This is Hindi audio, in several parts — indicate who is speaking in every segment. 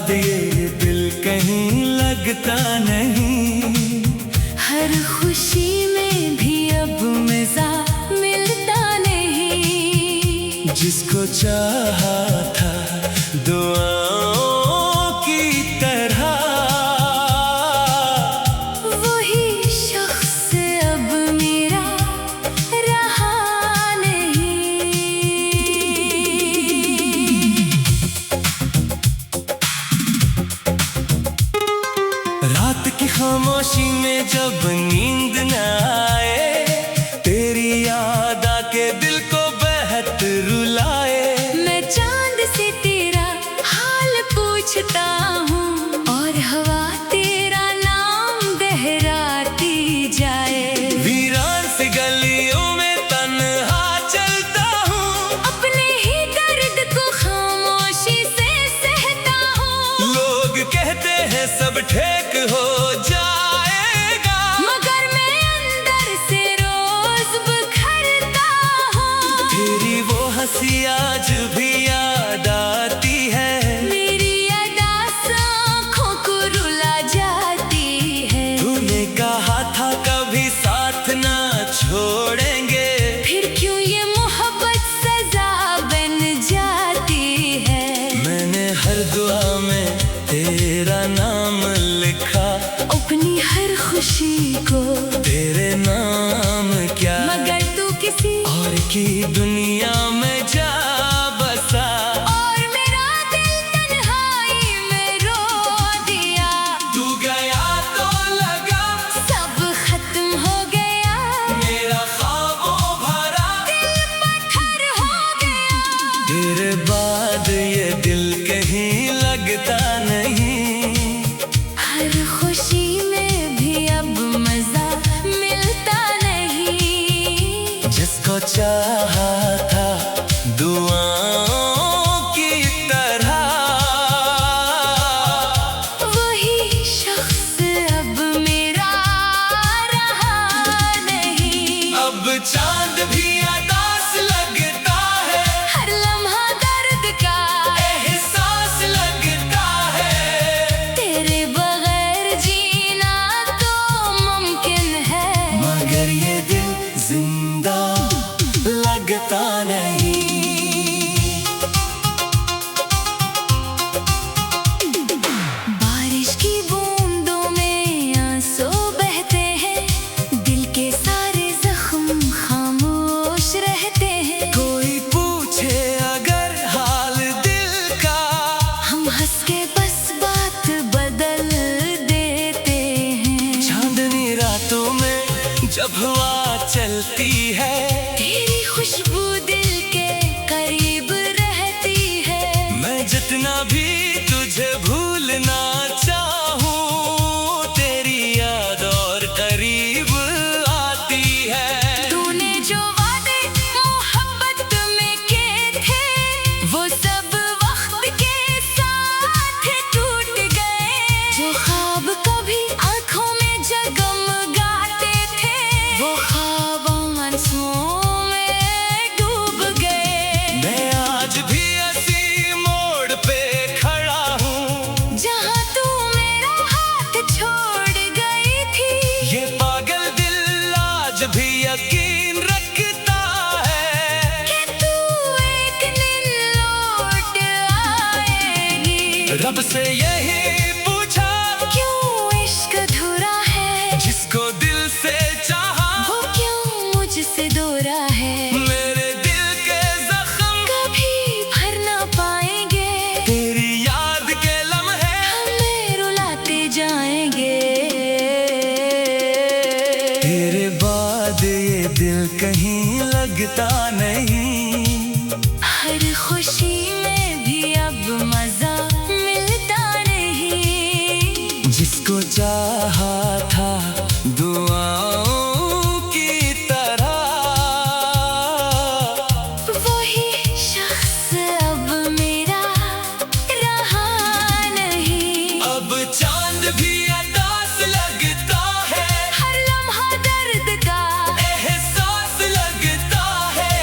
Speaker 1: बाद ये दिल कहीं लगता नहीं।
Speaker 2: हर खुशी में भी अब मजा मिलता नहीं।
Speaker 1: जिसको चाहा था दुआओं की तरह,
Speaker 2: वही शख्स अब मेरा रहा नहीं।
Speaker 1: रात की खामोशी में जब नींद न आए, तेरी याद आके दिल को बेहद रुलाए।
Speaker 2: मैं चांद से तेरा हाल पूछता हूँ और हवा तेरा नाम दोहराती जाए।
Speaker 1: वीरान सी गलियों में तन्हा चलता हूँ,
Speaker 2: अपने ही दर्द को खामोशी से सहता हूँ।
Speaker 1: लोग कहते हैं सब ठीक हो जाएगा,
Speaker 2: मगर मैं अंदर से रोज बिखरता हूँ।
Speaker 1: तेरी वो हंसी आज भी याद आती है।
Speaker 2: मेरी अदास आँखों को रुला जाती है।
Speaker 1: तूने कहा था कभी साथ ना छोड़ेंगे,
Speaker 2: फिर क्यों ये मोहब्बत सजा बन जाती है।
Speaker 1: मैंने हर दुआ में तेरा नाम लिखा,
Speaker 2: अपनी हर खुशी को
Speaker 1: तेरे नाम क्या,
Speaker 2: मगर तू किसी
Speaker 1: और की दुनिया में जा बसा।
Speaker 2: और मेरा दिल तन्हाई में रो दिया।
Speaker 1: तू गया तो लगा
Speaker 2: सब खत्म हो गया,
Speaker 1: मेरा ख्वाबों भरा
Speaker 2: दिल पत्थर हो गया।
Speaker 1: तेरे बाद ये दिल कहीं लगता नहीं।
Speaker 2: हर खुशी में भी अब मजा मिलता नहीं।
Speaker 1: जिसको चाहा था दुआओं की तरह,
Speaker 2: वही शख्स अब मेरा रहा नहीं।
Speaker 1: अब चांद भी अदास लगता है,
Speaker 2: हर लम्हा दर्द का
Speaker 1: एहसास लगता है।
Speaker 2: तेरे बगैर जीना तो मुमकिन है,
Speaker 1: मगर ये दिल जिंदा लगता नहीं।
Speaker 2: बारिश की बूंदों में आंसू बहते हैं, दिल के सारे जख्म खामोश रहते हैं।
Speaker 1: कोई पूछे अगर हाल दिल का,
Speaker 2: हम हंस के बस बात बदल देते हैं।
Speaker 1: चांदनी रातों में जब हवा चलती है,
Speaker 2: तेरी खुशबू दिल के करीब रहती है।
Speaker 1: मैं जितना भी तुझे भूलना चाहूँ, तेरी याद और करीब आती है।
Speaker 2: तूने जो वादे मोहब्बत में किए थे, वो सब वक्त के साथ टूट गए। जो ख्वाब कभी आंखों में जगमगाते थे, वो ख्वाब आंसुओं में डूब गए।
Speaker 1: मैं आज भी ऐसी मोड़ पे खड़ा हूँ,
Speaker 2: जहाँ तू मेरा हाथ छोड़ गई थी,
Speaker 1: ये पागल दिल आज भी यकीन रखता है
Speaker 2: कि तू एक दिन लौट आएगी।
Speaker 1: रब से यही पूछा
Speaker 2: क्यों इश्क अधूरा है,
Speaker 1: जिसको दिल से चाहा,
Speaker 2: वो क्यों मुझसे दूरा है।
Speaker 1: मेरे दिल के जख्म
Speaker 2: कभी भर ना पाएंगे,
Speaker 1: तेरी याद के लम्हे
Speaker 2: हमें रुलाते जाएंगे।
Speaker 1: तेरे बाद ये दिल कहीं लगता नहीं।
Speaker 2: हर खुशी में भी अब मजा मिलता नहीं।
Speaker 1: जिसको चाहा था दुआओं की तरह,
Speaker 2: वही शख्स अब मेरा रहा नहीं।
Speaker 1: अब चांद भी अदास लगता है,
Speaker 2: हर लम्हा दर्द का
Speaker 1: एहसास लगता है।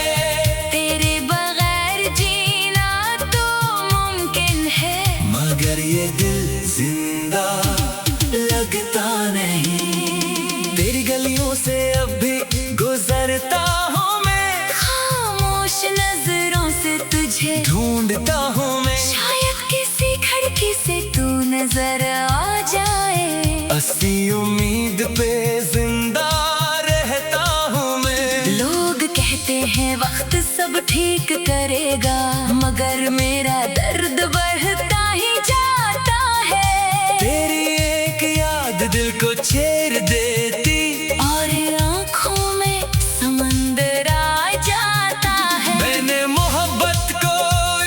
Speaker 2: कहते हैं वक्त सब ठीक करेगा, मगर मेरा दर्द बढ़ता ही जाता है।
Speaker 1: तेरी एक याद दिल को छेड़ देती,
Speaker 2: और आँखों में समंदर आ जाता है।
Speaker 1: मैंने मोहब्बत को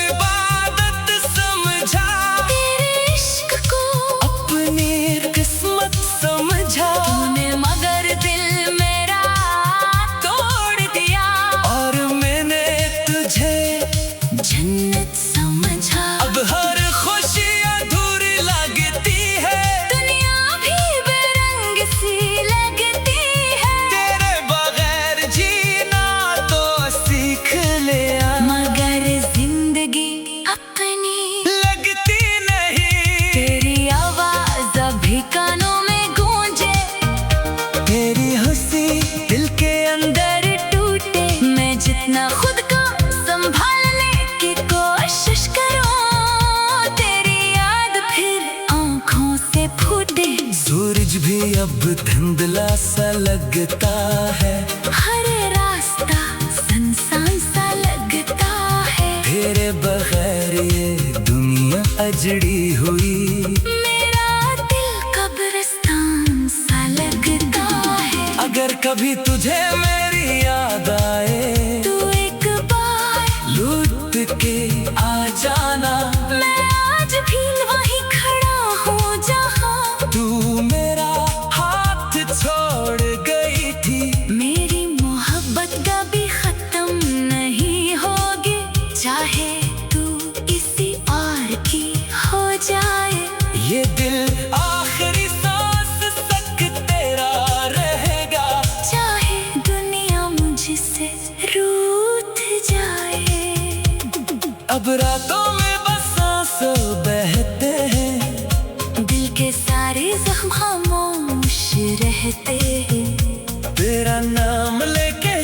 Speaker 1: इबादत समझा,
Speaker 2: तेरे इश्क को
Speaker 1: अपनी किस्मत समझा।
Speaker 2: तूने मगर दिल मेरा तोड़ दिया,
Speaker 1: और मैंने तुझे
Speaker 2: जन्नत समझा।
Speaker 1: अब हर खुशी अधूरी लगती है,
Speaker 2: दुनिया भी बेरंग सी लगती है।
Speaker 1: तेरे बगैर जीना तो सीख लिया,
Speaker 2: मगर जिंदगी अपनी
Speaker 1: लगती नहीं।
Speaker 2: तेरी आवाज अभी कानों में गूंजे,
Speaker 1: तेरी हंसी दिल के अंदर
Speaker 2: टूटे। मैं जितना खुद को संभालने की कोशिश करूं, तेरी याद फिर आंखों से फूटे।
Speaker 1: सूरज भी अब धुंधला सा लगता है,
Speaker 2: हर रास्ता सुनसान सा लगता है।
Speaker 1: तेरे बगैर ये दुनिया अजड़ी हुई।
Speaker 2: मेरा दिल कब्रिस्तान सा लगता है।
Speaker 1: अगर कभी तुझे मेरी याद आए,
Speaker 2: तू एक बार
Speaker 1: लौट के आ जाना।
Speaker 2: मैं आज भी वहीं खड़ा हूँ जहाँ
Speaker 1: तू मेरा हाथ छोड़ गई थी,
Speaker 2: मेरी मोहब्बत कभी खत्म नहीं होगी, चाहे तू किसी और की हो जाए।
Speaker 1: ये दिल आखिरी सांस तक तेरा रहेगा,
Speaker 2: चाहे दुनिया मुझसे रूठ जाए।
Speaker 1: अब रातों में बस आंसू बहते हैं,
Speaker 2: दिल के सारे जख्म खामोश रहते हैं।
Speaker 1: तेरा नाम लेके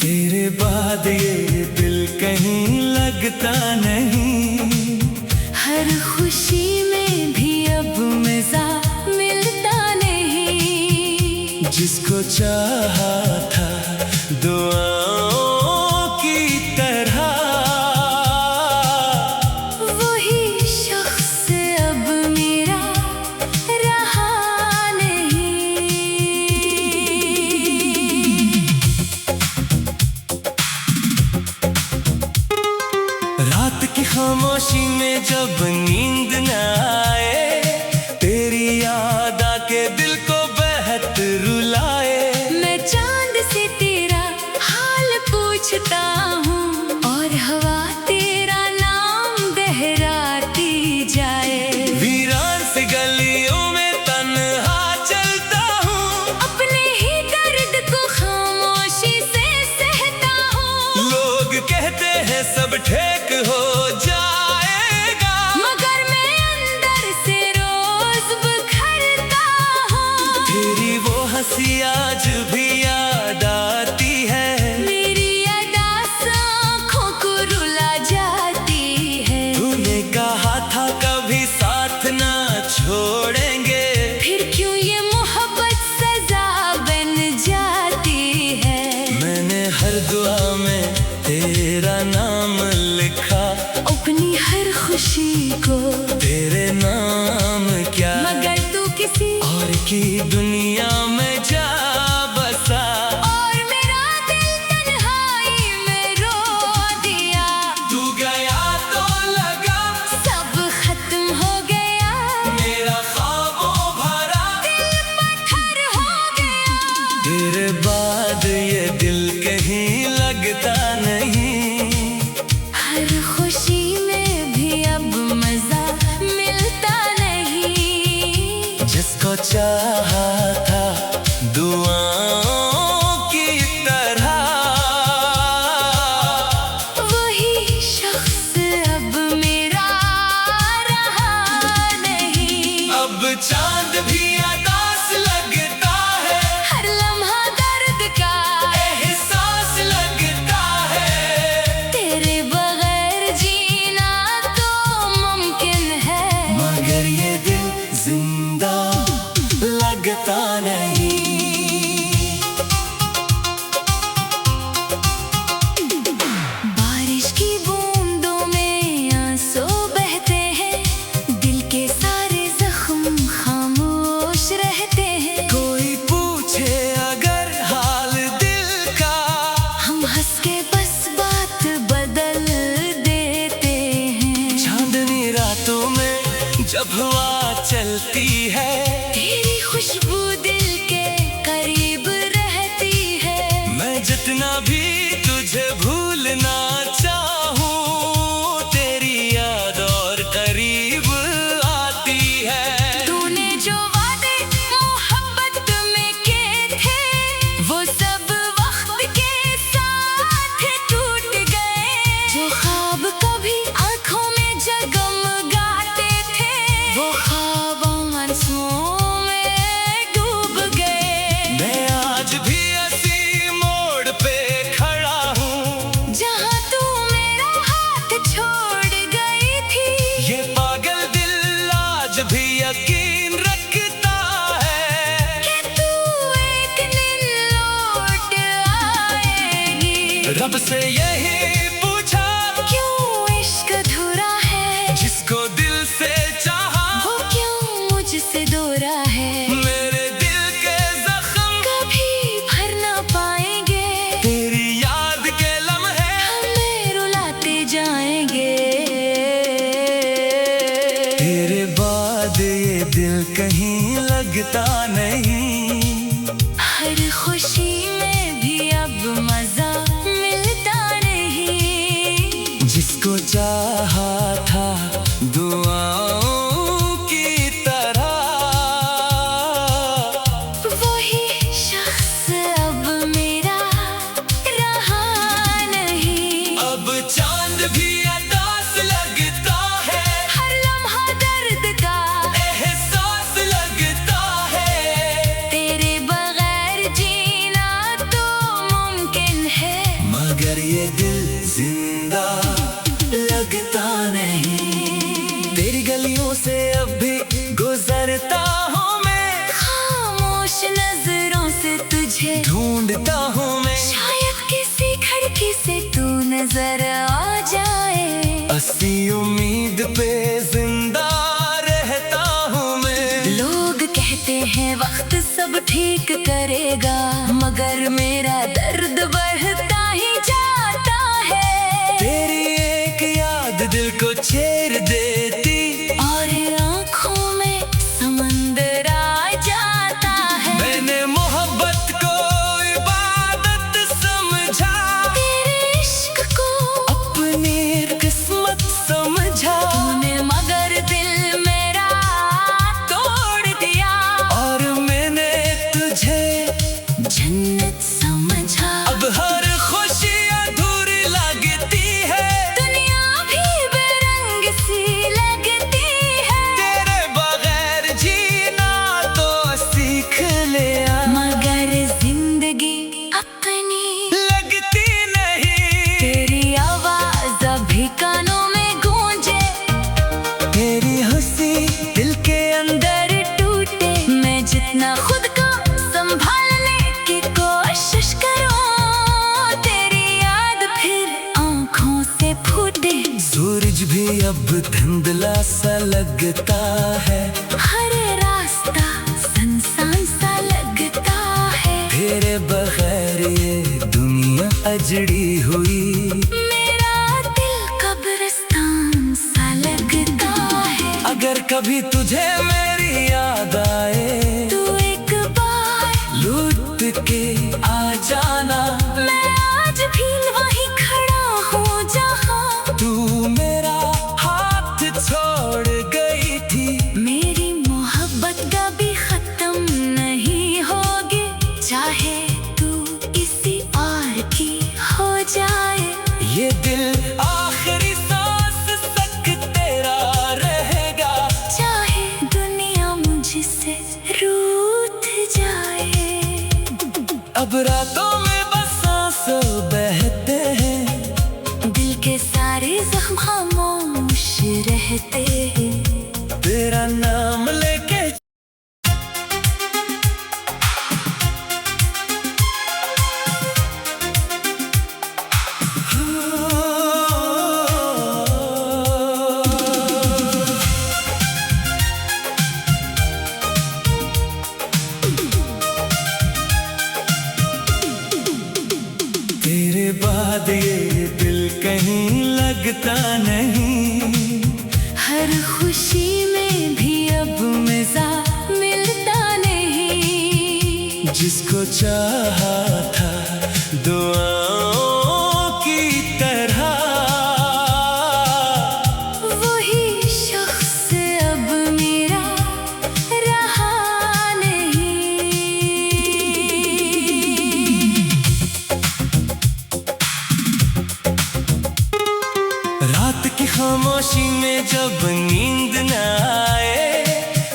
Speaker 1: तेरे बाद ये दिल कहीं लगता नहीं।
Speaker 2: हर खुशी में भी अब मजा मिलता नहीं।
Speaker 1: जिसको चाहा था दुआओं की तरह,
Speaker 2: वही शख्स अब मेरा रहा नहीं।
Speaker 1: रात की खामोशी में जब नींद न आए, तेरी याद आके दिल को बेहद रुलाए।
Speaker 2: मैं चांद से तेरा हाल पूछता हूँ, और हवा तेरा नाम बहराती जाए।
Speaker 1: वीरान सी गलियों में तन्हा चलता हूँ,
Speaker 2: अपने ही दर्द को खामोशी से सहता हूँ।
Speaker 1: लोग कहते हैं सब ठीक हो जाएगा,
Speaker 2: मगर मैं अंदर से रोज बिखरता हूँ।
Speaker 1: तेरी वो हंसी आज भी याद आती है।
Speaker 2: मेरी याद आँखों को रुला जाती है।
Speaker 1: तूने कहा था कभी साथ ना छोड़ेंगे,
Speaker 2: फिर क्यों ये मोहब्बत सजा बन जाती है।
Speaker 1: मैंने हर दुआ में तेरा नाम लिखा,
Speaker 2: अपनी हर खुशी को
Speaker 1: तेरे नाम क्या,
Speaker 2: मगर तू किसी
Speaker 1: और की दुनिया में जा बसा।
Speaker 2: और मेरा दिल तन्हाई में रो दिया।
Speaker 1: तू गया तो लगा
Speaker 2: सब खत्म हो गया,
Speaker 1: मेरा ख्वाबों भरा
Speaker 2: दिल पत्थर हो गया।
Speaker 1: तेरे बाद ये दिल कहीं लगता नहीं।
Speaker 2: हर खुशी में भी अब मजा मिलता नहीं।
Speaker 1: जिसको चाहा था दुआओं की तरह,
Speaker 2: वही शख्स अब मेरा रहा नहीं।
Speaker 1: अब चांद भी नहीं।
Speaker 2: बारिश की बूंदों में आंसू बहते हैं, दिल के सारे जख्म खामोश रहते हैं।
Speaker 1: कोई पूछे अगर हाल दिल का,
Speaker 2: हम हंस के बस बात बदल देते हैं।
Speaker 1: चांदनी रातों में जब हवा चलती है,
Speaker 2: तेरी खुशबू दिल के करीब रहती है।
Speaker 1: मैं जितना भी तुझे भूलना चाहूँ, तेरी याद और करीब आती है।
Speaker 2: तूने जो वादे मोहब्बत में किए थे, वो सब वक्त के साथ टूट गए। जो ख्वाब कभी आंखों में जगमगाते थे, वो ख्वाब आंसुओं में डूब गए।
Speaker 1: मैं आज भी ऐसी मोड़ पे खड़ा हूँ,
Speaker 2: जहाँ तू मेरा हाथ छोड़ गई थी।
Speaker 1: ये पागल दिल आज भी यकीन रखता है
Speaker 2: कि तू एक दिन लौट आएगी।
Speaker 1: रब से यही पूछा,
Speaker 2: क्यों इश्क अधूरा है?
Speaker 1: जिसको दिल से चाहा,
Speaker 2: वो क्यों मुझसे दूरा है?
Speaker 1: मेरे दिल के जख्म
Speaker 2: कभी भर ना पाएंगे,
Speaker 1: तेरी याद के लम्हे
Speaker 2: हमें रुलाते जाएंगे।
Speaker 1: तेरे बाद ये दिल कहीं लगता नहीं,
Speaker 2: हर खुशी में भी अब मजा मिलता नहीं।
Speaker 1: जिसको चाहा था दुआओं की तरह,
Speaker 2: वही शख्स अब मेरा रहा नहीं।
Speaker 1: अब चांद भी अदास लगता है,
Speaker 2: हर लम्हा दर्द का
Speaker 1: एहसास लगता है।
Speaker 2: तेरे बगैर जीना तो मुमकिन है,
Speaker 1: मगर ये दिल जिंदा लगता नहीं। तेरी गलियों से अब भी गुजरता हूँ मैं,
Speaker 2: खामोश नजरों से तुझे
Speaker 1: ढूंढता हूँ मैं।
Speaker 2: शायद किसी खिड़की से तू नजर आ जाए।
Speaker 1: अस्सी उम्मीद पे जिंदा रहता हूँ मैं।
Speaker 2: लोग कहते हैं वक्त सब ठीक करेगा, मगर मेरा दर्द बढ़ता ही जाता है।
Speaker 1: तेरी एक याद दिल को छेड़ देती,
Speaker 2: और आँखों में समंदर आ जाता है।
Speaker 1: मैंने मोहब्बत को इबादत समझा,
Speaker 2: तेरे इश्क को
Speaker 1: अपनी किस्मत समझा।
Speaker 2: तूने मगर दिल मेरा तोड़ दिया,
Speaker 1: और मैंने तुझे
Speaker 2: जन्नत समझा।
Speaker 1: अब हर खुशी अधूरी लगती है,
Speaker 2: दुनिया भी बेरंग सी लगती है।
Speaker 1: तेरे बगैर जीना तो सीख लिया,
Speaker 2: मगर जिंदगी अपनी
Speaker 1: लगती नहीं।
Speaker 2: तेरी आवाज अभी कानों में गूंजे,
Speaker 1: तेरी हंसी दिल के अंदर
Speaker 2: अंदर टूटे। मैं जितना खुद को संभालने की कोशिश करूं, तेरी याद फिर आंखों से फूटे।
Speaker 1: सूरज भी अब धुंधला सा लगता है,
Speaker 2: हर रास्ता सुनसान सा लगता है।
Speaker 1: तेरे बगैर ये दुनिया अजड़ी हुई।
Speaker 2: मेरा दिल कब्रिस्तान सा लगता है।
Speaker 1: अगर कभी तुझे मेरी याद आए,
Speaker 2: तू एक बार
Speaker 1: लौट के आ जाना।
Speaker 2: मैं आज भी वहीं खड़ा हूँ जहाँ
Speaker 1: तू मेरा हाथ छोड़ गई थी,
Speaker 2: मेरी मोहब्बत कभी खत्म नहीं होगी। चाहे तू किसी और की हो जाए,
Speaker 1: ये दिल आखिरी सांस तक तेरा रहेगा।
Speaker 2: चाहे दुनिया मुझसे रूठ जाए।
Speaker 1: अब रातों में बस आंसू बहते हैं,
Speaker 2: दिल के सारे जख्म खामोश रहते हैं।
Speaker 1: तेरा नाम लेके बाद ये दिल कहीं लगता नहीं।
Speaker 2: हर खुशी में भी अब मजा मिलता नहीं।
Speaker 1: जिसको चाहा था दुआओं की तरह,
Speaker 2: वही शख्स अब मेरा रहा नहीं।
Speaker 1: रात की खामोशी में जब नींद न आए,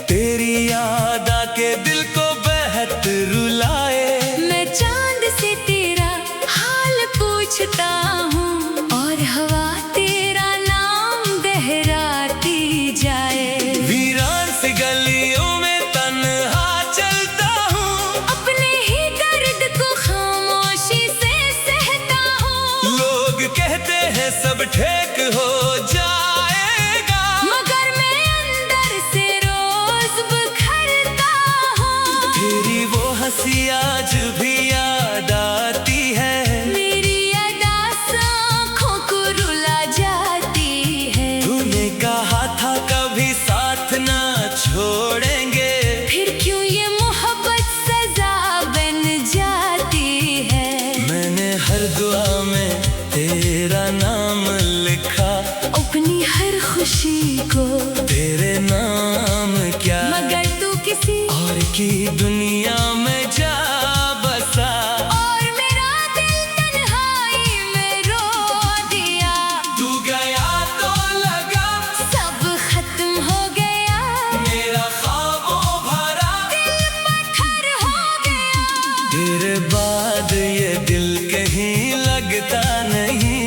Speaker 1: तेरी याद आके दिल को बेहद रुलाए।
Speaker 2: मैं चांद से तेरा हाल पूछता हूँ और हवा तेरा नाम दोहराती जाए।
Speaker 1: वीरान सी गलियों में तन्हा चलता हूँ,
Speaker 2: अपने ही दर्द को खामोशी से सहता हूँ।
Speaker 1: लोग कहते हैं सब ठीक हो जाएगा,
Speaker 2: मगर मैं अंदर से रोज बिखरता हूँ।
Speaker 1: तेरी वो हंसी आज भी याद आती है।
Speaker 2: मेरी अदास आँखों को रुला जाती है।
Speaker 1: तूने कहा था कभी साथ ना छोड़ेंगे,
Speaker 2: फिर क्यों ये मोहब्बत सजा बन जाती है।
Speaker 1: मैंने हर दुआ में तेरा नाम लिखा,
Speaker 2: अपनी हर खुशी को
Speaker 1: तेरे नाम क्या,
Speaker 2: मगर तू किसी
Speaker 1: और की दुनिया में जा बसा।
Speaker 2: और मेरा दिल तन्हाई में रो दिया।
Speaker 1: तू गया तो लगा
Speaker 2: सब खत्म हो गया,
Speaker 1: मेरा ख्वाबों भरा
Speaker 2: दिल पत्थर हो गया।
Speaker 1: तेरे बाद ये दिल कहीं लगता नहीं।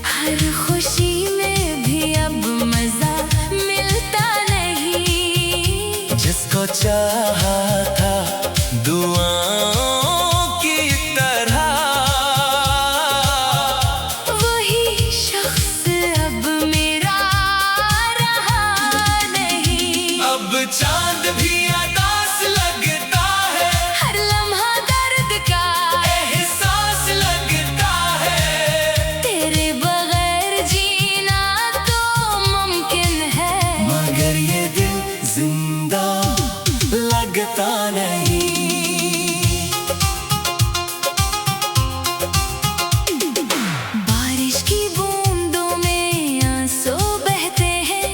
Speaker 2: हर खुशी में भी अब मजा मिलता नहीं।
Speaker 1: जिसको चाहा था दुआओं की तरह,
Speaker 2: वही शख्स अब मेरा रहा नहीं।
Speaker 1: अब चांद भी अदास लगता है,
Speaker 2: हर लम्हा दर्द का
Speaker 1: एहसास लगता है।
Speaker 2: तेरे बगैर जीना तो मुमकिन है,
Speaker 1: मगर ये दिल जिंदा लगता नहीं।
Speaker 2: बारिश की बूंदों में आंसू बहते हैं,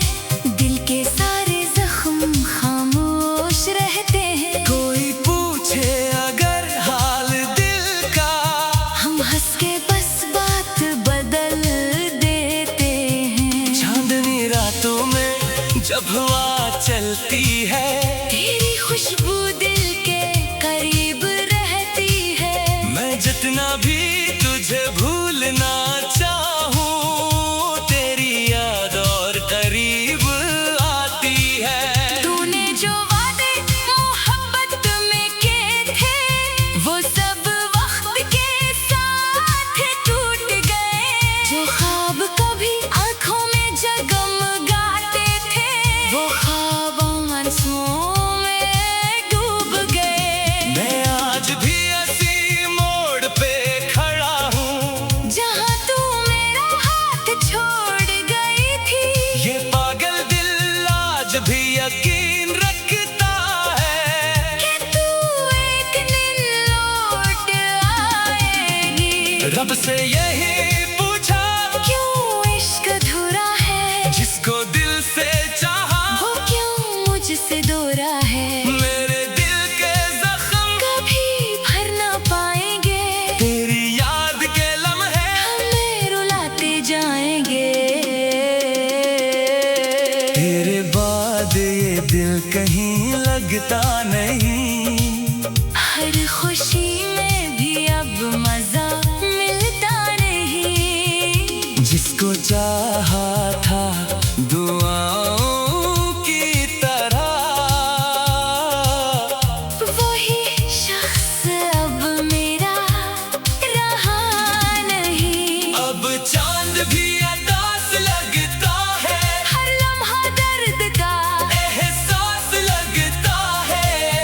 Speaker 2: दिल के सारे जख्म खामोश रहते हैं।
Speaker 1: कोई पूछे अगर हाल दिल का,
Speaker 2: हम हंस के बस बात बदल देते हैं।
Speaker 1: चांदनी रातों में जब हवा चलती है,
Speaker 2: तेरी खुशबू दिल के करीब रहती है।
Speaker 1: मैं जितना भी तुझे भूलना चाहूँ, तेरी याद और करीब आती है।
Speaker 2: तूने जो वादे मोहब्बत में किए थे, वो सब वक्त के साथ टूट गए। जो ख्वाब कभी आंखों में जगमगाते थे, वो ख्वाब आंसुओं में डूब गए।
Speaker 1: मैं आज भी ऐसी मोड़ पे खड़ा हूँ,
Speaker 2: जहाँ तू मेरा हाथ छोड़ गई थी।
Speaker 1: ये पागल दिल आज भी यकीन रखता है
Speaker 2: कि तू एक दिन लौट आएगी।
Speaker 1: रब से यही पूछा,
Speaker 2: क्यों इश्क अधूरा है,
Speaker 1: जिसको दिल से चाहा,
Speaker 2: वो क्यों मुझसे दूरा है।
Speaker 1: मेरे दिल के जख्म
Speaker 2: कभी भर ना पाएंगे,
Speaker 1: तेरी याद के लम्हे
Speaker 2: हमें रुलाते जाएंगे।
Speaker 1: तेरे बाद ये दिल कहीं लगता नहीं।
Speaker 2: हर खुशी में भी अब मजा मिलता नहीं।
Speaker 1: जिसको चाहा था दुआओं की तरह,
Speaker 2: वही शख्स अब मेरा रहा नहीं।
Speaker 1: अब चांद भी अदास लगता है,
Speaker 2: हर लम्हा दर्द का
Speaker 1: एहसास लगता है।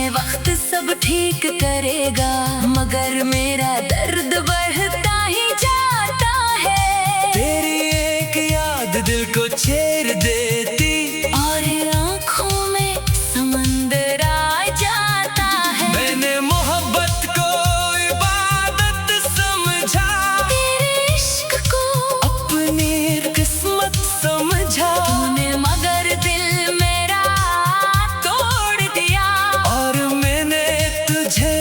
Speaker 2: वक्त सब ठीक करेगा, मगर मेरा दर्द बढ़ता ही जाता है।
Speaker 1: तेरी एक याद दिल को छेड़ देती,
Speaker 2: और आँखों में समंदर आ जाता है।
Speaker 1: मैंने मोहब्बत को इबादत समझा,
Speaker 2: तेरे इश्क को
Speaker 1: अपनी किस्मत समझा।
Speaker 2: तूने मगर दिल मेरा तोड़ दिया,
Speaker 1: और मैंने तुझे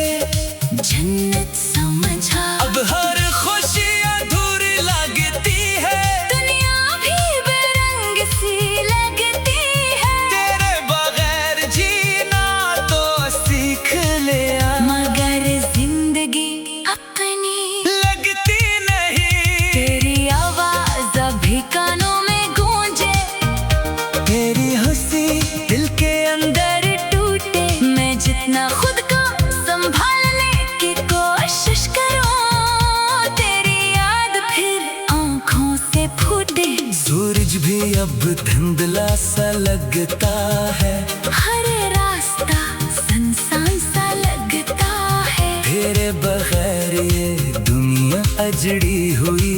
Speaker 2: जन्नत समझा।
Speaker 1: अब हर खुशी अधूरी लगती है,
Speaker 2: दुनिया भी बेरंग सी लगती है।
Speaker 1: तेरे बगैर जीना तो सीख लिया,
Speaker 2: मगर जिंदगी अपनी
Speaker 1: लगती नहीं।
Speaker 2: तेरी आवाज अभी कानों में गूंजे,
Speaker 1: तेरी हंसी दिल के अंदर
Speaker 2: दर टूटे। मैं जितना खुद को संभालने की कोशिश करूं, तेरी याद फिर आंखों से फूटे।
Speaker 1: सूरज भी अब धुंधला सा लगता है,
Speaker 2: हर रास्ता सुनसान सा लगता है।
Speaker 1: तेरे बगैर ये दुनिया अजड़ी हुई।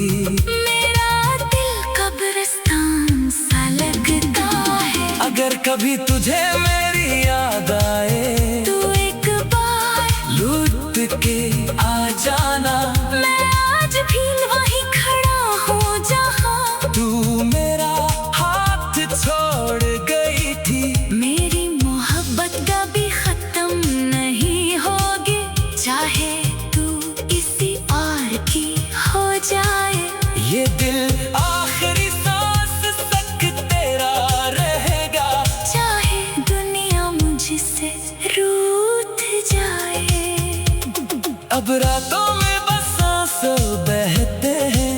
Speaker 2: मेरा दिल कब्रिस्तान सा लगता है।
Speaker 1: अगर कभी तुझे मेरी याद आए,
Speaker 2: तू एक बार
Speaker 1: लौट के आ जाना।
Speaker 2: मैं आज भी वहीं खड़ा हूँ जहाँ
Speaker 1: तू मेरा हाथ छोड़ गई थी,
Speaker 2: मेरी मोहब्बत कभी खत्म नहीं होगी, चाहे तू किसी और की हो जाए।
Speaker 1: ये दिल आखिरी सांस तक तेरा रहेगा,
Speaker 2: चाहे दुनिया मुझसे रूठ जाए।
Speaker 1: अब रातों में बस आंसू बहते हैं,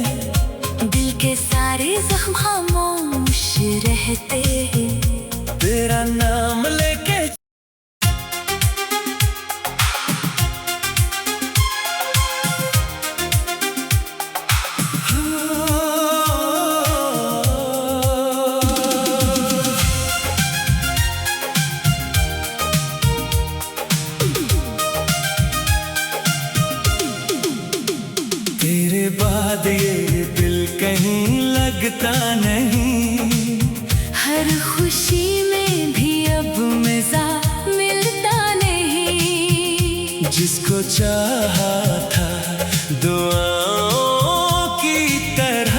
Speaker 2: दिल के सारे जख्म खामोश रहते हैं।
Speaker 1: तेरा नाम लेके तेरे बाद ये दिल कहीं लगता नहीं।
Speaker 2: हर खुशी में भी अब मजा मिलता नहीं।
Speaker 1: जिसको चाहा था दुआओं की तरह,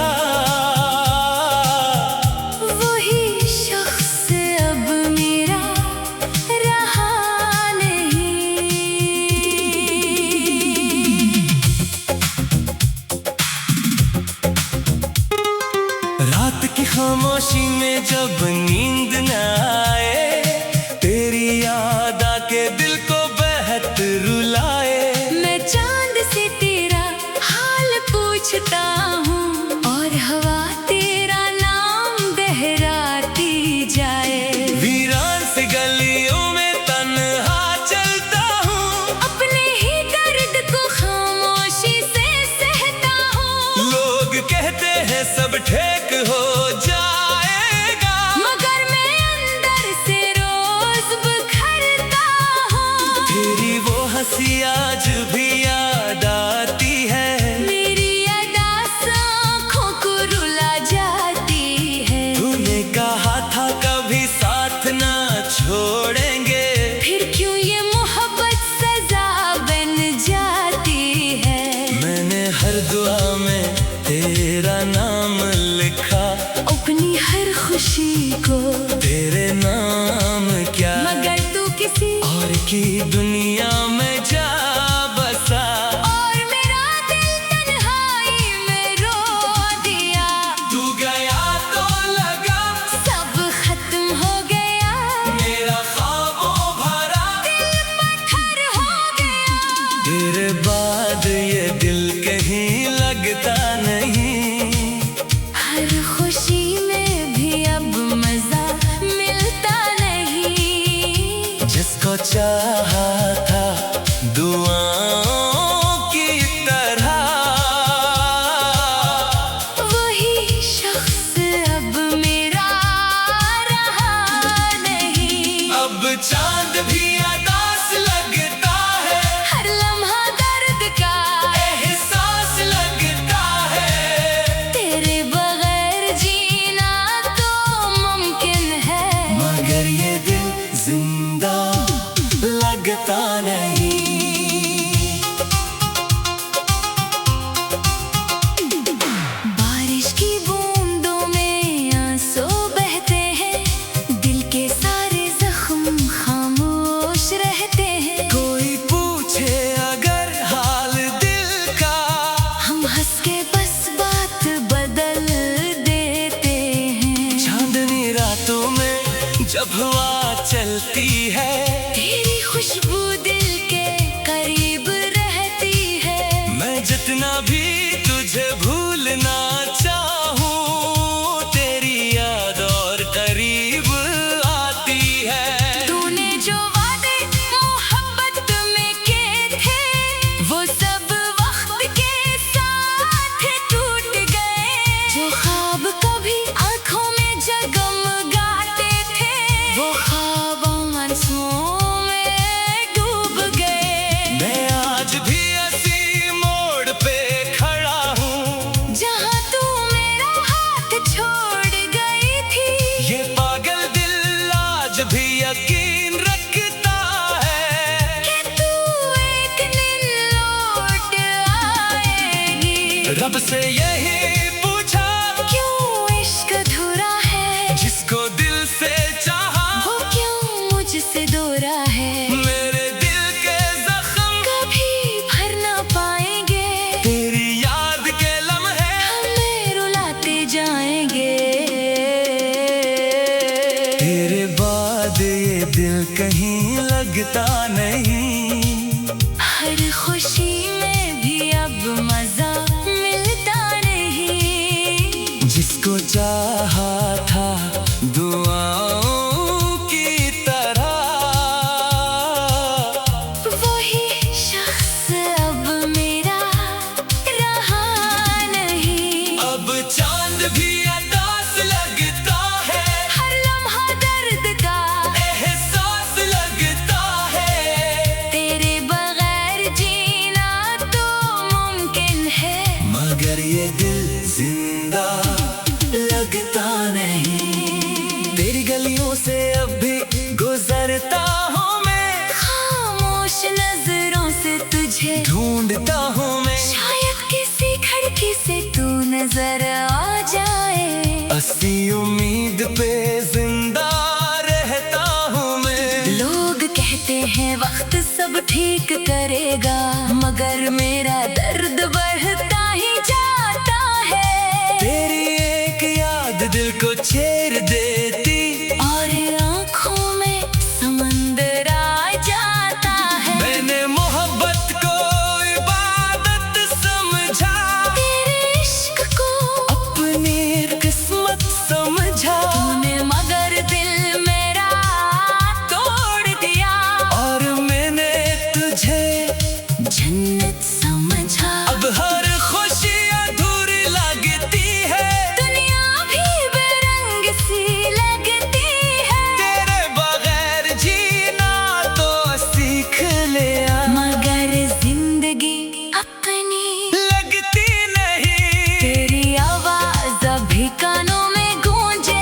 Speaker 2: वही शख्स अब मेरा रहा नहीं।
Speaker 1: रात की खामोशी में जब नींद न आए, तेरी याद आके दिल को बेहद रुलाए।
Speaker 2: मैं चांद से तेरा हाल पूछता हूँ, और हवा तेरा नाम दोहराती जाए।
Speaker 1: वीरान से गलियों में तन्हा चलता हूँ,
Speaker 2: अपने ही दर्द को खामोशी से सहता हूँ।
Speaker 1: लोग कहते हैं सब ठीक हो जाएगा,
Speaker 2: मगर मैं अंदर से रोज बिखरता हूँ।
Speaker 1: तेरी वो हंसी आज भी याद आती है।
Speaker 2: मेरी अदास आँखों को रुला जाती है।
Speaker 1: तूने कहा था कभी साथ ना छोड़ेंगे,
Speaker 2: फिर क्यों ये मोहब्बत सजा बन जाती है।
Speaker 1: मैंने हर दुआ में तेरा नाम लिखा,
Speaker 2: अपनी हर खुशी को
Speaker 1: तेरे नाम क्या,
Speaker 2: मगर तू किसी
Speaker 1: और की दुनिया में जा बसा।
Speaker 2: और मेरा दिल तन्हाई में रो दिया।
Speaker 1: तू गया तो लगा
Speaker 2: सब खत्म हो गया,
Speaker 1: मेरा ख्वाबों भरा
Speaker 2: दिल पत्थर हो गया।
Speaker 1: तेरे बाद ये दिल कहीं लगता नहीं।
Speaker 2: हर खुशी में भी अब मजा मिलता नहीं।
Speaker 1: जिसको चाहा था दुआओं की तरह,
Speaker 2: वही शख्स अब मेरा रहा नहीं।
Speaker 1: अब चांद भी अदास नहीं।
Speaker 2: बारिश की बूंदों में आंसू बहते हैं, दिल के सारे जख्म खामोश रहते हैं।
Speaker 1: कोई पूछे अगर हाल दिल का,
Speaker 2: हम हंस के बस बात बदल देते हैं।
Speaker 1: चांदनी रातों में जब हवा चलती है,
Speaker 2: तेरी खुशबू दिल के करीब रहती है।
Speaker 1: मैं जितना भी तुझे भूलना चाहूँ, तेरी याद और करीब आती है।
Speaker 2: तूने जो वादे मोहब्बत में किए थे, वो सब वक्त के साथ टूट गए। जो ख्वाब कभी आंखों में जगमगाते थे, वो ख्वाब आंसुओं में डूब गए।
Speaker 1: मैं आज भी ऐसी मोड़ पे खड़ा हूँ,
Speaker 2: जहाँ तू मेरा हाथ छोड़ गई थी।
Speaker 1: ये पागल दिल आज भी यकीन रखता है
Speaker 2: कि तू एक दिन लौट आएगी।
Speaker 1: रब से यही पूछा,
Speaker 2: क्यों इश्क अधूरा है?
Speaker 1: जिसको दिल से चाहा,
Speaker 2: वो क्यों मुझसे दूरा है?
Speaker 1: मेरे दिल के जख्म
Speaker 2: कभी भर ना पाएंगे,
Speaker 1: तेरी याद के लम्हे
Speaker 2: हमें रुलाते जाएंगे।
Speaker 1: तेरे बाद ये दिल कहीं लगता नहीं,
Speaker 2: हर खुशी में भी अब मजा मिलता नहीं।
Speaker 1: जिसको चाहा था दुआओं की तरह,
Speaker 2: वही शख्स अब मेरा रहा नहीं।
Speaker 1: अब चांद भी अदास लगता है,
Speaker 2: हर लम्हा दर्द का
Speaker 1: एहसास लगता है।
Speaker 2: तेरे बगैर जीना तो मुमकिन है,
Speaker 1: मगर ये दिल जिंदा लगता नहीं। तेरी गलियों से अब भी गुजरता हूँ मैं,
Speaker 2: खामोश नजरों से तुझे
Speaker 1: ढूंढता हूँ मैं।
Speaker 2: शायद किसी खिड़की से तू नजर आ जाए।
Speaker 1: अस्सी उम्मीद पे जिंदा रहता हूँ मैं।
Speaker 2: लोग कहते हैं वक्त सब ठीक करेगा, मगर मेरा दर्द बढ़ता ही जाता है।
Speaker 1: तेरी एक याद दिल को छेड़ देती,
Speaker 2: और आँखों में समंदर आ जाता है।
Speaker 1: मैंने मोहब्बत को इबादत समझा,
Speaker 2: तेरे इश्क को
Speaker 1: अपनी किस्मत समझा।
Speaker 2: तूने मगर दिल मेरा तोड़ दिया,
Speaker 1: और मैंने तुझे
Speaker 2: जन्नत समझा।
Speaker 1: अब हर खुशी अधूरी लगती है,
Speaker 2: दुनिया भी बेरंग सी लगती है।
Speaker 1: तेरे बगैर जीना तो सीख लिया,
Speaker 2: मगर जिंदगी अपनी
Speaker 1: लगती नहीं।
Speaker 2: तेरी आवाज अभी कानों में गूंजे,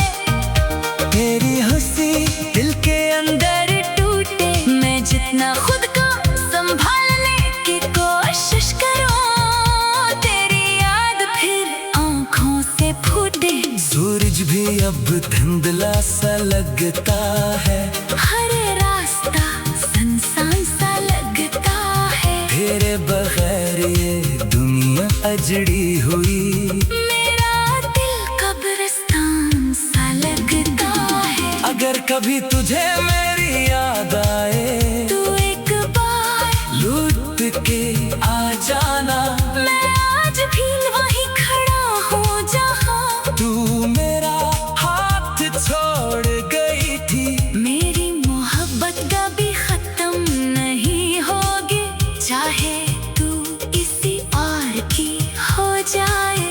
Speaker 1: तेरी हंसी दिल के अंदर
Speaker 2: टूटे। मैं जितना खुद को संभालने की कोशिश करूं, तेरी याद फिर आंखों से फूटे।
Speaker 1: सूरज भी अब धुंधला सा लगता है,
Speaker 2: हर रास्ता सुनसान सा लगता है।
Speaker 1: तेरे बगैर ये दुनिया अजड़ी हुई।
Speaker 2: मेरा दिल कब्रिस्तान सा लगता है।
Speaker 1: अगर कभी तुझे मेरी याद आए,
Speaker 2: तू एक बार
Speaker 1: लौट के आ जाना।
Speaker 2: मैं आज भी वहीं खड़ा हूँ जहाँ
Speaker 1: तू मेरा हाथ छोड़ गई थी,
Speaker 2: मेरी मोहब्बत कभी खत्म नहीं होगी। चाहे तू किसी और की हो जाए,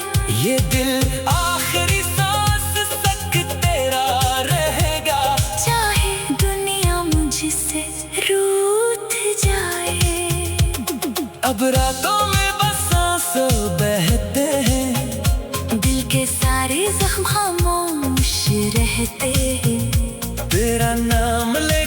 Speaker 1: ये दिल आखिरी सांस तक तेरा रहेगा।
Speaker 2: चाहे दुनिया मुझसे रूठ जाए।
Speaker 1: अब रातों में बस आंसू बहते हैं,
Speaker 2: दिल के सारे जख्म खामोश रहते हैं।
Speaker 1: तेरा नाम ले